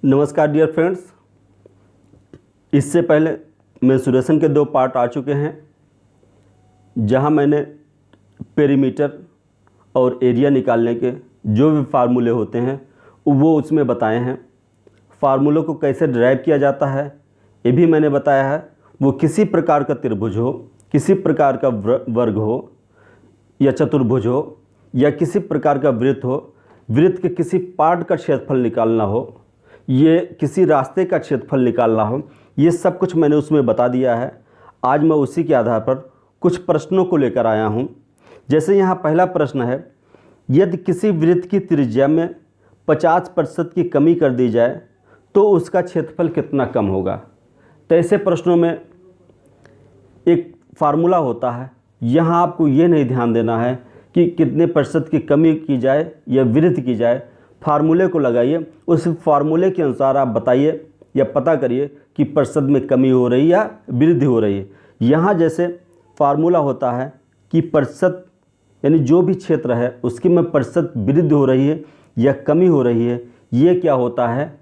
नमस्कार dear friends. इससे पहले मेंसुरेशन के 2 पार्ट आ चुके हैं, जहां मैंने पेरीमीटर और एरिया निकालने के जो भी फार्मूले होते हैं वो उसमें बताए हैं। फार्मूलों को कैसे ड्राइव किया जाता है ये भी मैंने बताया है। वो किसी प्रकार का त्रिभुज हो, किसी प्रकार का वर्ग हो या चतुर्भुज हो या किसी प्रकार का वृत्त हो, वृत्त के किसी पार्ट का क्षेत्रफल निकालना हो, ये किसी रास्ते का क्षेत्रफल निकालना हो, ये सब कुछ मैंने उसमें बता दिया है। आज मैं उसी के आधार पर कुछ प्रश्नों को लेकर आया हूँ। जैसे यहाँ पहला प्रश्न है, यदि किसी वृत्त की त्रिज्या में 50% की कमी कर दी जाए तो उसका क्षेत्रफल कितना कम होगा। तो ऐसे प्रश्नों में एक फार्मूला होता है। यहाँ आपको ये नहीं ध्यान देना है कि कितने प्रतिशत की कमी की जाए या वृद्धि की जाए। फार्मूले को लगाइए, उस फार्मूले के अनुसार आप बताइए या पता करिए कि प्रतिशत में कमी हो रही या वृद्धि हो रही है। यहाँ जैसे फार्मूला होता है कि प्रतिशत यानी जो भी क्षेत्र है उसकी में प्रतिशत वृद्धि हो रही है या कमी हो रही है, ये क्या होता है,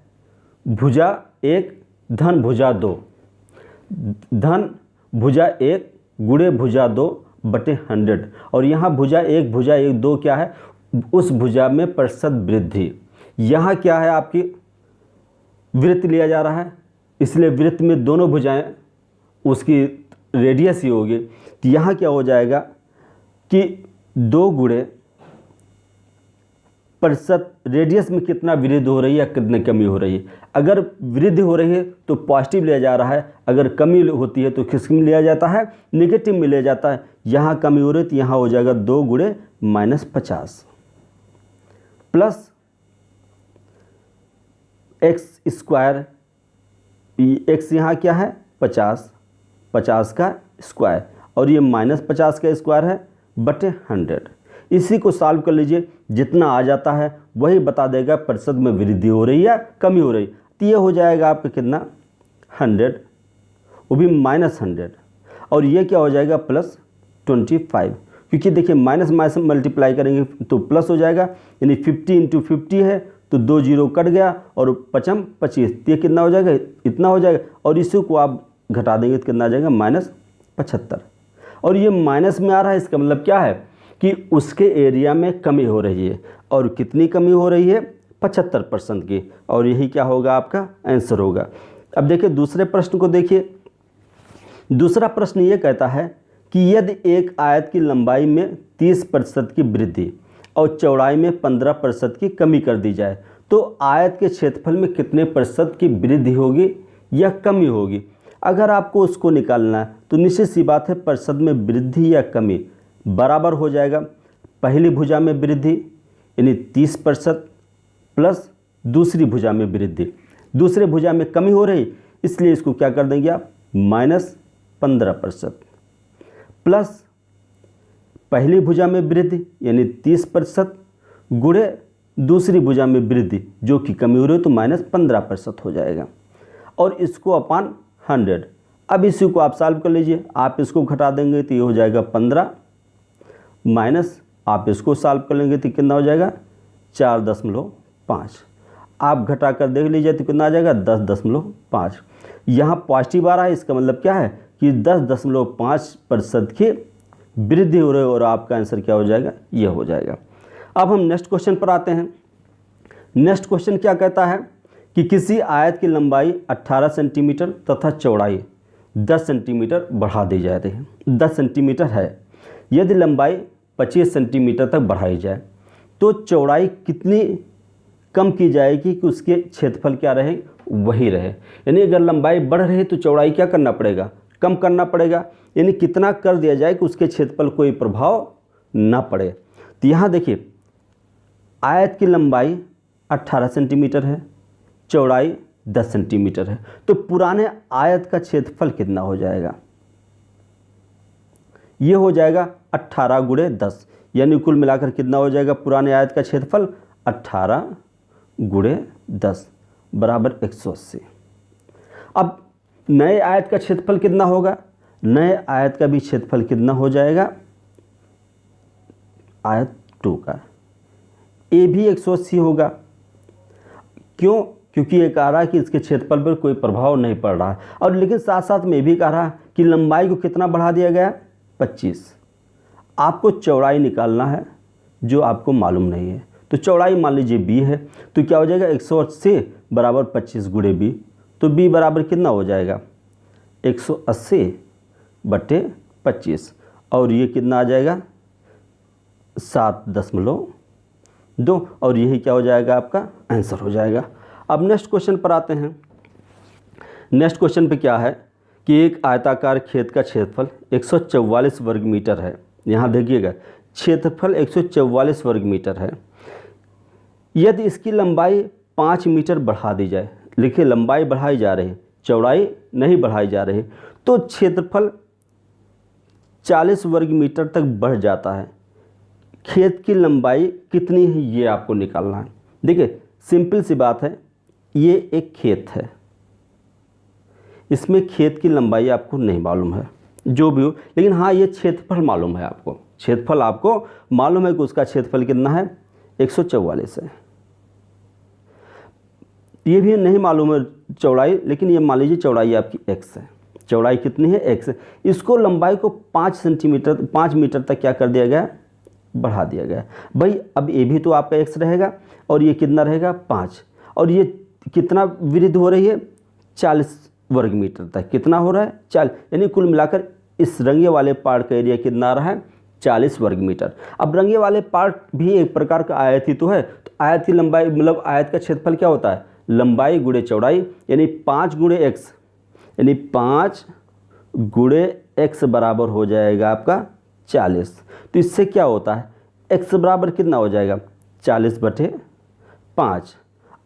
भुजा 1 धन भुजा 2, धन भुजा 1 गुणे भुजा 2 बटे 100। और यहाँ भुजा 1 भुजा 1 2 क्या है, उस भुजा में प्रतिशत वृद्धि। यहाँ क्या है, आपकी वृत्त लिया जा रहा है, इसलिए वृत्त में दोनों भुजाएं उसकी रेडियस ही होगी। तो यहाँ क्या हो जाएगा कि 2 गुणे प्रतिशत रेडियस में कितना वृद्धि हो रही है या कितनी कमी हो रही है। अगर वृद्धि हो रही है तो पॉजिटिव लिया जा रहा है, अगर कमी होती है तो किस में लिया जाता है, नेगेटिव में लिया जाता है। यहाँ कमी हो रही है तो यहाँ हो जाएगा 2 गुणे -50 प्लस x स्क्वायर, x यहाँ क्या है 50, 50 का स्क्वायर और ये -50 का स्क्वायर है बटे 100। इसी को सॉल्व कर लीजिए, जितना आ जाता है वही बता देगा प्रतिशत में वृद्धि हो रही है या कमी हो रही। तो ये हो जाएगा आपका कितना 100, वो भी -100, और ये क्या हो जाएगा +25, क्योंकि देखिए माइनस माइनस मल्टीप्लाई करेंगे तो प्लस हो जाएगा, यानी 50 × 50 है तो 2 0 कट गया और 5 25, ये कितना हो जाएगा, इतना हो जाएगा। और इसी को आप घटा देंगे तो कितना आ जाएगा -75। और ये माइनस में आ रहा है, इसका मतलब क्या है कि उसके एरिया में कमी हो रही है। और कितनी कमी हो रही है, 75% की। और यही क्या होगा, आपका आंसर होगा। अब देखिए दूसरे प्रश्न को देखिए। दूसरा प्रश्न ये कहता है कि यदि एक आयत की लंबाई में 30% की वृद्धि और चौड़ाई में 15% की कमी कर दी जाए तो आयत के क्षेत्रफल में कितने प्रतिशत की वृद्धि होगी या कमी होगी। अगर आपको उसको निकालना है तो निश्चित सी बात है, प्रतिशत में वृद्धि या कमी बराबर हो जाएगा पहली भुजा में वृद्धि यानी 30% प्लस दूसरी भुजा में वृद्धि। दूसरे भुजा में कमी हो रही, इसलिए इसको क्या कर देंगे आप -15% प्लस पहली भुजा में वृद्धि यानी 30% गुणे दूसरी भुजा में वृद्धि जो कि कमी हो रही है तो -15% हो जाएगा, और इसको अपान 100। अब इसी को आप सॉल्व कर लीजिए, आप इसको घटा देंगे तो ये हो जाएगा 15 माइनस आप इसको सॉल्व कर लेंगे तो कितना हो जाएगा 4.5। आप घटा कर देख लीजिए तो कितना आ जाएगा 10.5। यहाँ पॉजिटिव आ रहा है, इसका मतलब क्या है कि 10.5% की वृद्धि हो रही है, और आपका आंसर क्या हो जाएगा, ये हो जाएगा। अब हम नेक्स्ट क्वेश्चन पर आते हैं। नेक्स्ट क्वेश्चन क्या कहता है कि किसी आयत की लंबाई 18 सेंटीमीटर तथा चौड़ाई 10 सेंटीमीटर बढ़ा दी जा रही है। 10 सेंटीमीटर है, यदि लंबाई 25 सेंटीमीटर तक बढ़ाई जाए तो चौड़ाई कितनी कम की जाएगी कि उसके क्षेत्रफल क्या रहे, वही रहे। यानी अगर लंबाई बढ़ रही है तो चौड़ाई क्या करना पड़ेगा, कम करना पड़ेगा। यानी कितना कर दिया जाए कि उसके क्षेत्रफल कोई प्रभाव ना पड़े। तो यहाँ देखिए आयत की लंबाई 18 सेंटीमीटर है, चौड़ाई 10 सेंटीमीटर है, तो पुराने आयत का क्षेत्रफल कितना हो जाएगा, ये हो जाएगा 18 गुणे 10, यानी कुल मिलाकर कितना हो जाएगा पुराने आयत का क्षेत्रफल 18 गुणे 10 बराबर 180। अब नए आयत का क्षेत्रफल कितना होगा, नए आयत का भी क्षेत्रफल कितना हो जाएगा, आयत 2 का, ये भी 180 होगा। क्यों, क्योंकि ये कह रहा है कि इसके क्षेत्रफल पर कोई प्रभाव नहीं पड़ रहा है। और लेकिन साथ साथ में भी कह रहा है कि लंबाई को कितना बढ़ा दिया गया, 25। आपको चौड़ाई निकालना है जो आपको मालूम नहीं है। तो चौड़ाई मान लीजिए b है, तो क्या हो जाएगा 180 बराबर 25 गुणे b। तो b बराबर कितना हो जाएगा 180 बटे 25, और ये कितना आ जाएगा 7.2, और यही क्या हो जाएगा आपका आंसर हो जाएगा। अब नेक्स्ट क्वेश्चन पर आते हैं। नेक्स्ट क्वेश्चन पे क्या है कि एक आयताकार खेत का क्षेत्रफल 144 वर्ग मीटर है। यहाँ देखिएगा क्षेत्रफल 144 वर्ग मीटर है। यदि इसकी लंबाई 5 मीटर बढ़ा दी जाए, लिखिए लंबाई बढ़ाई जा रही है, चौड़ाई नहीं बढ़ाई जा रही, तो क्षेत्रफल 40 वर्ग मीटर तक बढ़ जाता है। खेत की लंबाई कितनी है ये आपको निकालना है। देखिए सिंपल सी बात है, ये एक खेत है, इसमें खेत की लंबाई आपको नहीं मालूम है जो भी हो, लेकिन हाँ ये क्षेत्रफल मालूम है आपको। क्षेत्रफल आपको मालूम है कि उसका क्षेत्रफल कितना है 144 है। ये भी नहीं मालूम है चौड़ाई, लेकिन ये मान लीजिए चौड़ाई आपकी x है। चौड़ाई कितनी है x है। इसको लंबाई को 5 मीटर तक क्या कर दिया गया, बढ़ा दिया गया। भाई अब ये भी तो आपका x रहेगा और ये कितना रहेगा 5, और ये कितना वृद्धि हो रही है 40 वर्ग मीटर तक। कितना हो रहा है 40, यानी कुल मिलाकर इस रंगे वाले पार्ट का एरिया कितना आ रहा है 40 वर्ग मीटर। अब रंगे वाले पार्ट भी एक प्रकार का आयत ही तो है, तो आयत की लंबाई मतलब आयत का क्षेत्रफल क्या होता है, लंबाई गुणे चौड़ाई, यानी 5 गुणे x, यानी 5 गुणे x बराबर हो जाएगा आपका 40। तो इससे क्या होता है x बराबर कितना हो जाएगा 40 बटे 5,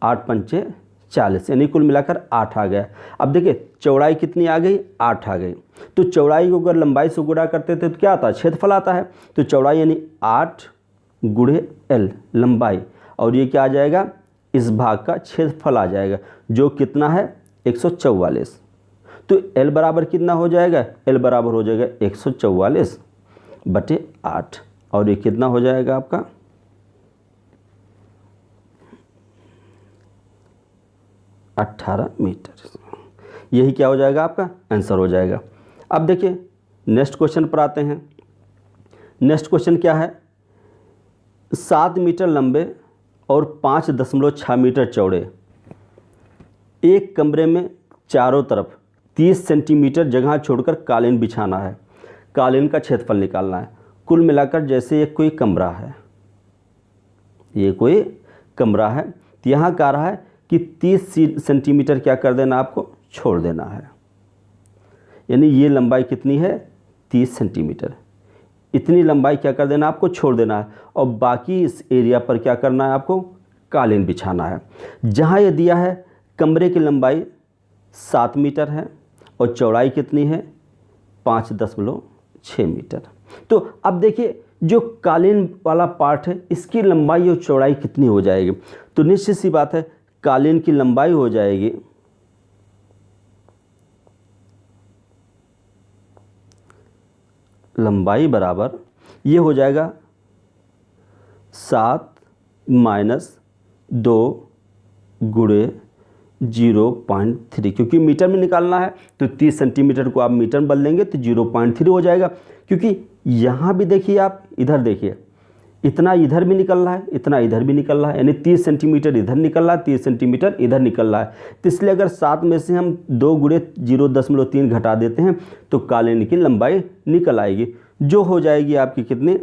8 पंचे 40, यानी कुल मिलाकर 8 आ गया। अब देखिए चौड़ाई कितनी आ गई 8 आ गई। तो चौड़ाई को अगर लंबाई से गुणा करते थे तो क्या आता है क्षेत्रफल आता है। तो चौड़ाई यानी 8 गुणे l लंबाई, और ये क्या आ जाएगा इस भाग का क्षेत्रफल आ जाएगा जो कितना है 144। तो l बराबर कितना हो जाएगा, l बराबर हो जाएगा 144 बटे 8, और ये कितना हो जाएगा आपका 18 मीटर। यही क्या हो जाएगा आपका आंसर हो जाएगा। अब देखिए नेक्स्ट क्वेश्चन पर आते हैं। नेक्स्ट क्वेश्चन क्या है, 7 मीटर लंबे और 5.6 मीटर चौड़े एक कमरे में चारों तरफ 30 सेंटीमीटर जगह छोड़कर कालीन बिछाना है। कालीन का क्षेत्रफल निकालना है। कुल मिलाकर जैसे ये कोई कमरा है, ये कोई कमरा है, तो यहाँ कह रहा है कि 30 सेंटीमीटर क्या कर देना आपको छोड़ देना है, यानी ये लंबाई कितनी है 30 सेंटीमीटर। इतनी लंबाई क्या कर देना आपको छोड़ देना है, और बाकी इस एरिया पर क्या करना है आपको कालीन बिछाना है। जहाँ ये दिया है कमरे की लंबाई 7 मीटर है और चौड़ाई कितनी है 5.6 मीटर। तो अब देखिए जो कालीन वाला पार्ट है इसकी लंबाई और चौड़ाई कितनी हो जाएगी। तो निश्चित सी बात है कालीन की लंबाई हो जाएगी लंबाई बराबर ये हो जाएगा 7 - 2 गुणे 0.3, क्योंकि मीटर में निकालना है तो 30 सेंटीमीटर को आप मीटर में बदल देंगे तो 0.3 हो जाएगा। क्योंकि यहाँ भी देखिए आप इधर देखिए इतना इधर भी निकल रहा है, इतना इधर भी निकल रहा है, यानी 30 सेंटीमीटर इधर निकल रहा है, 30 सेंटीमीटर इधर निकल रहा है। तो इसलिए अगर 7 में से हम 2 गुणे 0.3 घटा देते हैं तो कालीन की लंबाई निकल आएगी, जो हो जाएगी आपकी कितनी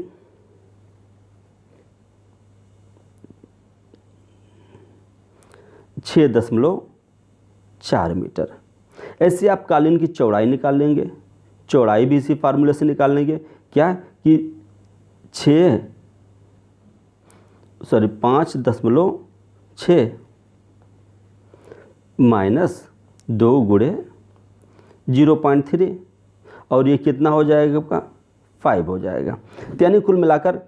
6.4 मीटर। ऐसे आप कालीन की चौड़ाई निकाल लेंगे, चौड़ाई भी इसी फार्मूले से निकाल लेंगे, क्या कि 5.6 माइनस 2 गुणे 0.3, और ये कितना हो जाएगा आपका 5 हो जाएगा। तो यानी कुल मिलाकर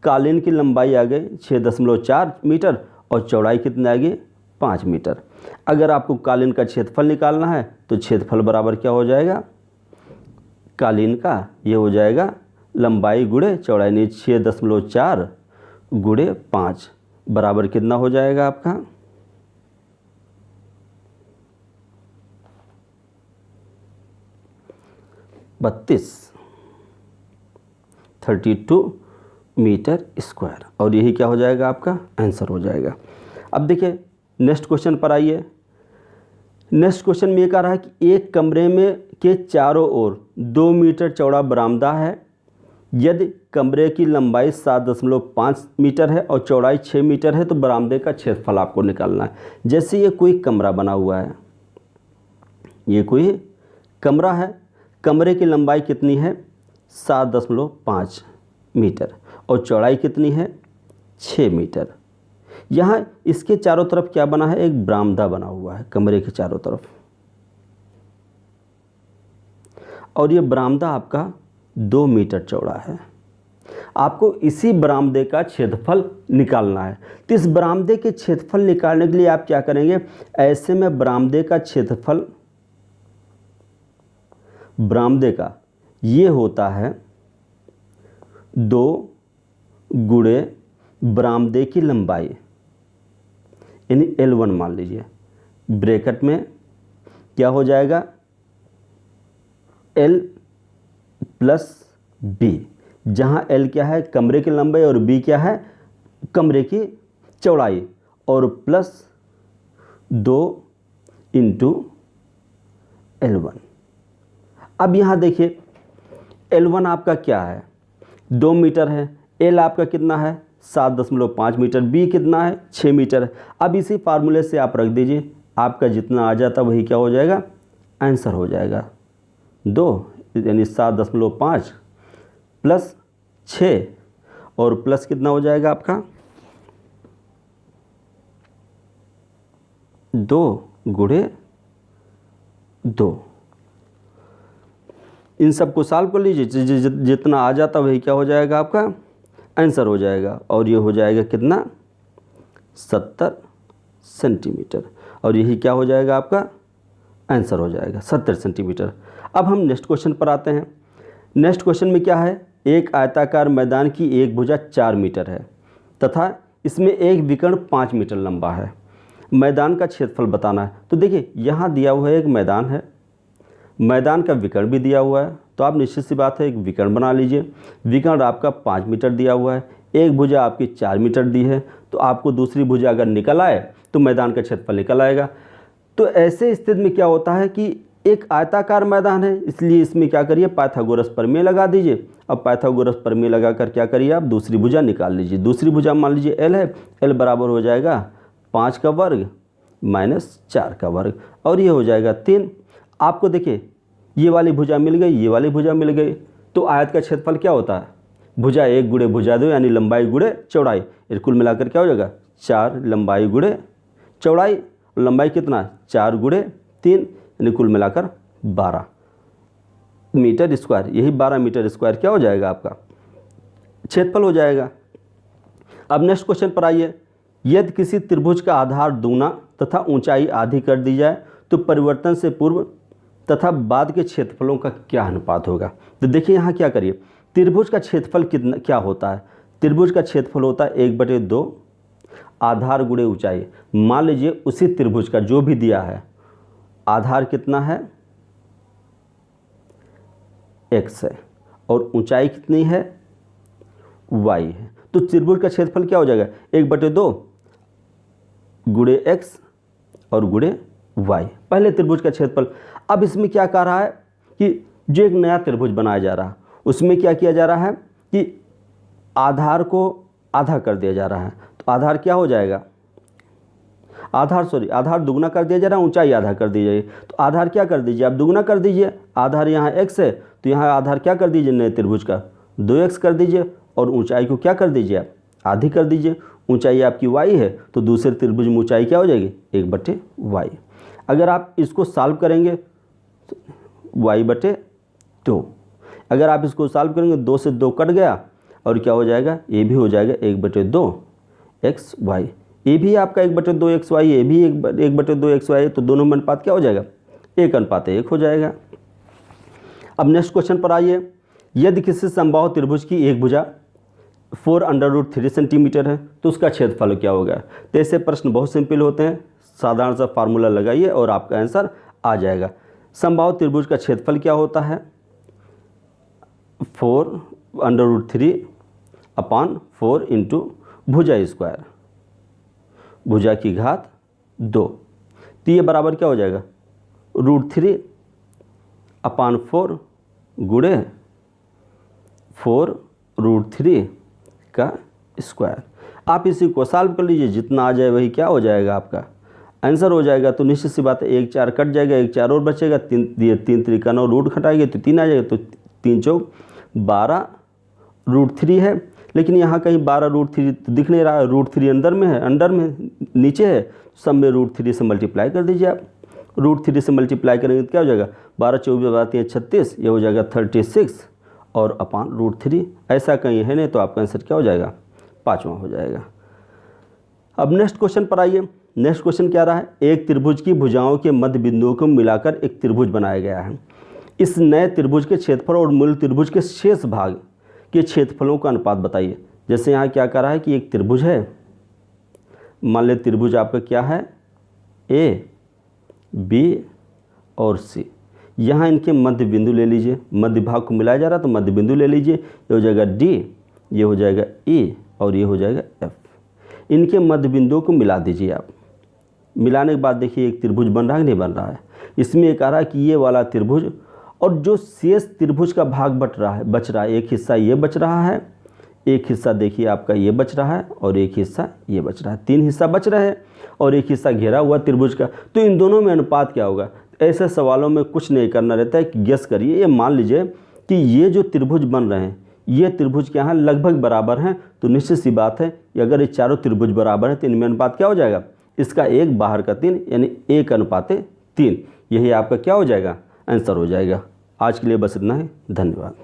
कालीन की लंबाई आ गई 6.4 मीटर और चौड़ाई कितनी आ गई 5 मीटर। अगर आपको कालीन का क्षेत्रफल निकालना है तो क्षेत्रफल बराबर क्या हो जाएगा कालीन का, ये हो जाएगा लंबाई गुणे चौड़ाई, नहीं 6.4 गुणे 5 बराबर कितना हो जाएगा आपका 32 मीटर स्क्वायर, और यही क्या हो जाएगा, आपका आंसर हो जाएगा। अब देखिए नेक्स्ट क्वेश्चन पर आइए। नेक्स्ट क्वेश्चन में ये कह रहा है कि एक कमरे में के चारों ओर 2 मीटर चौड़ा बरामदा है। यदि कमरे की लंबाई 7.5 मीटर है और चौड़ाई 6 मीटर है तो बरामदे का क्षेत्रफल आपको निकालना है। जैसे ये कोई कमरा बना हुआ है, ये कोई कमरा है, कमरे की लंबाई कितनी है 7.5 मीटर और चौड़ाई कितनी है 6 मीटर। यहाँ इसके चारों तरफ क्या बना है, एक बरामदा बना हुआ है कमरे के चारों तरफ, और ये बरामदा आपका 2 मीटर चौड़ा है। आपको इसी बरामदे का क्षेत्रफल निकालना है। तो इस बरामदे के क्षेत्रफल निकालने के लिए आप क्या करेंगे, ऐसे में बरामदे का क्षेत्रफल, बरामदे का ये होता है 2 गुणे बरामदे की लंबाई, यानी L1 मान लीजिए, ब्रैकेट में क्या हो जाएगा L प्लस B, जहाँ L क्या है कमरे की लंबाई और B क्या है कमरे की चौड़ाई, और प्लस 2 इंटू L1। अब यहाँ देखिए L1 आपका क्या है 2 मीटर है, L आपका कितना है 7.5 मीटर, B कितना है 6 मीटर है। अब इसी फार्मूले से आप रख दीजिए, आपका जितना आ जाता वही क्या हो जाएगा आंसर हो जाएगा 2, यानी 7.5 प्लस 6 और प्लस कितना हो जाएगा आपका 2 गुणे 2। इन सब को सॉल्व कर लीजिए, जितना आ जाता वही क्या हो जाएगा आपका आंसर हो जाएगा, और ये हो जाएगा कितना 70 सेंटीमीटर, और यही क्या हो जाएगा आपका आंसर हो जाएगा 70 सेंटीमीटर। अब हम नेक्स्ट क्वेश्चन पर आते हैं। नेक्स्ट क्वेश्चन में क्या है, एक आयताकार मैदान की एक भुजा 4 मीटर है तथा इसमें एक विकर्ण 5 मीटर लंबा है। मैदान का क्षेत्रफल बताना है। तो देखिए यहाँ दिया हुआ है एक मैदान है, मैदान का विकर्ण भी दिया हुआ है, तो आप निश्चित सी बात है एक विकर्ण बना लीजिए। विकर्ण आपका 5 मीटर दिया हुआ है, एक भुजा आपकी 4 मीटर दी है, तो आपको दूसरी भुजा अगर निकल आए तो मैदान का क्षेत्रफल निकल आएगा। तो ऐसे स्थिति में क्या होता है कि एक आयताकार मैदान है, इसलिए इसमें क्या करिए पाइथागोरस प्रमेय लगा दीजिए। अब पाइथागोरस प्रमेय लगा कर क्या करिए आप दूसरी भुजा निकाल लीजिए। दूसरी भुजा मान लीजिए L है, L बराबर हो जाएगा 5 का वर्ग माइनस 4 का वर्ग, और ये हो जाएगा 3। आपको देखिए ये वाली भुजा मिल गई, ये वाली भुजा मिल गई, तो आयत का क्षेत्रफल क्या होता है भुजा 1 गुणे भुजा 2, यानी लंबाई गुणे चौड़ाई, कुल मिलाकर क्या हो जाएगा 4 लंबाई गुणे चौड़ाई, लंबाई कितना 4 गुणे 3, यानी कुल मिलाकर 12 मीटर स्क्वायर। यही 12 मीटर स्क्वायर क्या हो जाएगा आपका क्षेत्रफल हो जाएगा। अब नेक्स्ट क्वेश्चन पर आइए। यदि किसी त्रिभुज का आधार दुगना तथा ऊंचाई आधी कर दी जाए तो परिवर्तन से पूर्व तथा बाद के क्षेत्रफलों का क्या अनुपात होगा। तो देखिए यहाँ क्या करिए, त्रिभुज का क्षेत्रफल कितना क्या होता है, त्रिभुज का क्षेत्रफल होता है 1/2 आधार गुणे ऊंचाई। मान लीजिए उसी त्रिभुज का जो भी दिया है आधार कितना है x है और ऊंचाई कितनी है y है, तो त्रिभुज का क्षेत्रफल क्या हो जाएगा 1/2 गुणे x और गुणे y, पहले त्रिभुज का क्षेत्रफल। अब इसमें क्या कह रहा है कि जो एक नया त्रिभुज बनाया जा रहा है उसमें क्या किया जा रहा है कि आधार को आधा कर दिया जा रहा है। तो आधार क्या हो जाएगा आधार दुगना कर दिया जा रहा है, ऊंचाई आधा कर दी जाएगी। तो आधार क्या कर दीजिए आप दुगना कर दीजिए, आधार यहाँ x है तो यहाँ आधार क्या कर दीजिए नए त्रिभुज का 2x कर दीजिए, और ऊंचाई को क्या कर दीजिए आप आधी कर दीजिए। ऊंचाई आपकी y है तो दूसरे त्रिभुज में ऊंचाई क्या हो जाएगी 1/y। अगर आप इसको सॉल्व करेंगे y/2, अगर आप इसको सॉल्व करेंगे 2 से 2 कट गया और क्या हो जाएगा ये भी हो जाएगा 1/2 xy, ये भी आपका 1/2 xy, ये भी 1/2 xy, तो दोनों में अनुपात क्या हो जाएगा 1:1 हो जाएगा। अब नेक्स्ट क्वेश्चन पर आइए। यदि किसी समबाहु त्रिभुज की एक भुजा 4√3 सेंटीमीटर है तो उसका क्षेत्रफल क्या होगा। तो ऐसे प्रश्न बहुत सिंपल होते हैं, साधारण सा फार्मूला लगाइए और आपका आंसर आ जाएगा। समबाहु त्रिभुज का क्षेत्रफल क्या होता है 4√3 अपान 4 इंटू भुजा स्क्वायर, भुजा की घात 2। तो ये बराबर क्या हो जाएगा, √3 अपान 4 गुणे 4√3 का स्क्वायर। आप इसी को सॉल्व कर लीजिए, जितना आ जाए वही क्या हो जाएगा, आपका आंसर हो जाएगा। तो निश्चित सी बात है 1 4 कट जाएगा, 1 4 और बचेगा, 3 3 9 रूट घटाएंगे तो 3 आ जाएगा, तो 3 चौक 12√3 है। लेकिन यहाँ कहीं 12√3 दिख नहीं रहा है, √3 अंदर में है, अंडर में नीचे है, सब में √3 से मल्टीप्लाई कर दीजिए आप। √3 से मल्टीप्लाई करेंगे तो क्या हो जाएगा, 12 24 बातें 36, ये हो जाएगा 36 और अपान √3। ऐसा कहीं है नहीं, तो आपका आंसर क्या हो जाएगा, 5वां हो जाएगा। अब नेक्स्ट क्वेश्चन पर आइए। नेक्स्ट क्वेश्चन क्या रहा है, एक त्रिभुज की भुजाओं के मध्य बिंदुओं को मिलाकर एक त्रिभुज बनाया गया है। इस नए त्रिभुज के क्षेत्रफल और मूल त्रिभुज के शेष भाग के क्षेत्रफलों का अनुपात बताइए। जैसे यहाँ क्या कह रहा है कि एक त्रिभुज है, मान ले त्रिभुज आपका क्या है, ए बी और सी। यहाँ इनके मध्य बिंदु ले लीजिए, मध्य भाग को मिलाया जा रहा है तो मध्य बिंदु ले लीजिए। ये हो जाएगा डी, ये हो जाएगा ई और ये हो जाएगा एफ। इनके मध्य बिंदुओं को मिला दीजिए आप। मिलाने के बाद देखिए एक त्रिभुज बन रहा है, नहीं बन रहा है। इसमें ये कह रहा है कि ये वाला त्रिभुज और जो शेष त्रिभुज का भाग बच रहा है, एक हिस्सा ये बच रहा है, एक हिस्सा देखिए आपका ये बच रहा है और एक हिस्सा ये बच रहा है। 3 हिस्सा बच रहे हैं और एक हिस्सा घेरा हुआ त्रिभुज का। तो इन दोनों में अनुपात क्या होगा। ऐसे सवालों में कुछ नहीं करना रहता है कि गेस करिए। ये मान लीजिए कि ये जो त्रिभुज बन रहे हैं, ये त्रिभुज क्या है, लगभग बराबर हैं। तो निश्चित सी बात है कि अगर ये चारों त्रिभुज बराबर है तो इनमें अनुपात क्या हो जाएगा, इसका 1 बाहर का 3 यानी 1:3। यही आपका क्या हो जाएगा, आंसर हो जाएगा। आज के लिए बस इतना ही, धन्यवाद।